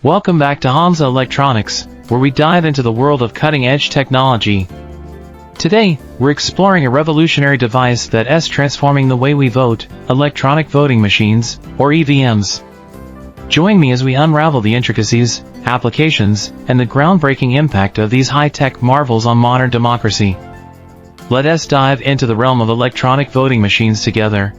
Welcome back to Hamza Electronics, where we dive into the world of cutting-edge technology. Today, we're exploring a revolutionary device that's transforming the way we vote, electronic voting machines, or EVMs. Join me as we unravel the intricacies, applications, and the groundbreaking impact of these high-tech marvels on modern democracy. Let us dive into the realm of electronic voting machines together.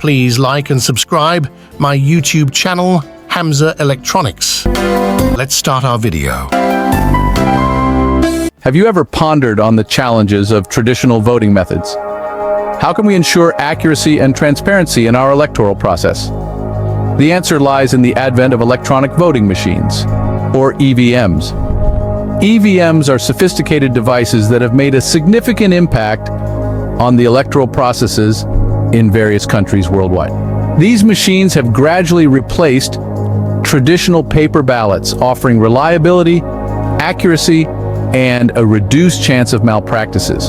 Please like and subscribe my YouTube channel, Hamza Electronics. Let's start our video. Have you ever pondered on the challenges of traditional voting methods? How can we ensure accuracy and transparency in our electoral process? The answer lies in the advent of electronic voting machines, or EVMs. EVMs are sophisticated devices that have made a significant impact on the electoral processes in various countries worldwide. These machines have gradually replaced traditional paper ballots, offering reliability, accuracy, and a reduced chance of malpractices.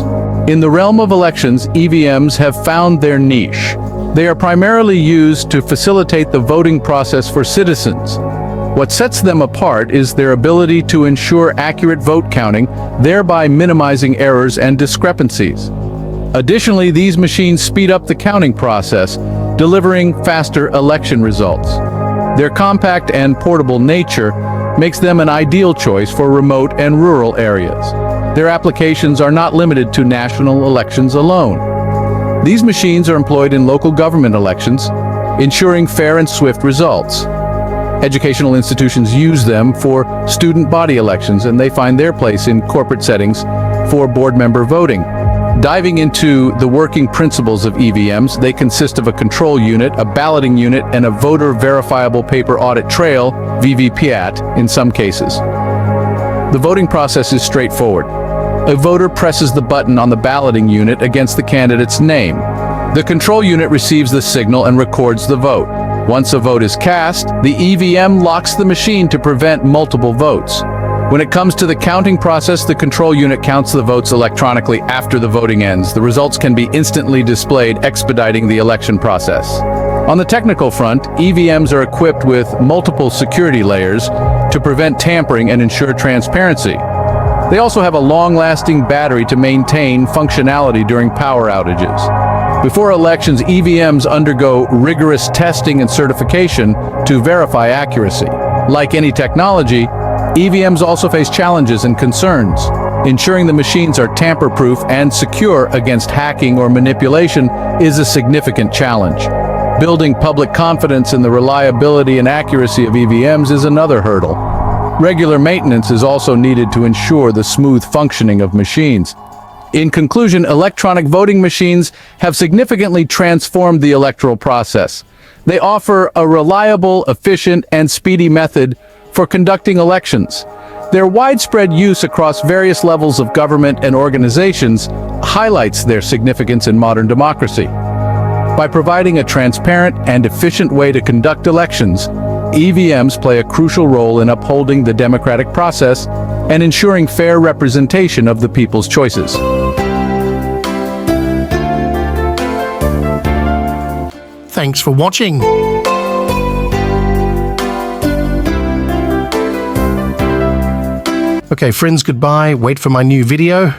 In the realm of elections, EVMs have found their niche. They are primarily used to facilitate the voting process for citizens. What sets them apart is their ability to ensure accurate vote counting, thereby minimizing errors and discrepancies. Additionally, these machines speed up the counting process, delivering faster election results. Their compact and portable nature makes them an ideal choice for remote and rural areas. Their applications are not limited to national elections alone. These machines are employed in local government elections, ensuring fair and swift results. Educational institutions use them for student body elections, and they find their place in corporate settings for board member voting. Diving into the working principles of EVMs, they consist of a control unit, a balloting unit, and a voter verifiable paper audit trail, VVPAT, in some cases. The voting process is straightforward. A voter presses the button on the balloting unit against the candidate's name. The control unit receives the signal and records the vote. Once a vote is cast, the EVM locks the machine to prevent multiple votes. When it comes to the counting process, the control unit counts the votes electronically after the voting ends. The results can be instantly displayed, expediting the election process. On the technical front, EVMs are equipped with multiple security layers to prevent tampering and ensure transparency. They also have a long-lasting battery to maintain functionality during power outages. Before elections, EVMs undergo rigorous testing and certification to verify accuracy. Like any technology, EVMs also face challenges and concerns. Ensuring the machines are tamper-proof and secure against hacking or manipulation is a significant challenge. Building public confidence in the reliability and accuracy of EVMs is another hurdle. Regular maintenance is also needed to ensure the smooth functioning of machines. In conclusion, electronic voting machines have significantly transformed the electoral process. They offer a reliable, efficient, and speedy method for conducting elections. Their widespread use across various levels of government and organizations highlights their significance in modern democracy. By providing a transparent and efficient way to conduct elections, EVMs play a crucial role in upholding the democratic process and ensuring fair representation of the people's choices. Thanks for watching. Okay, friends, goodbye. Wait for my new video.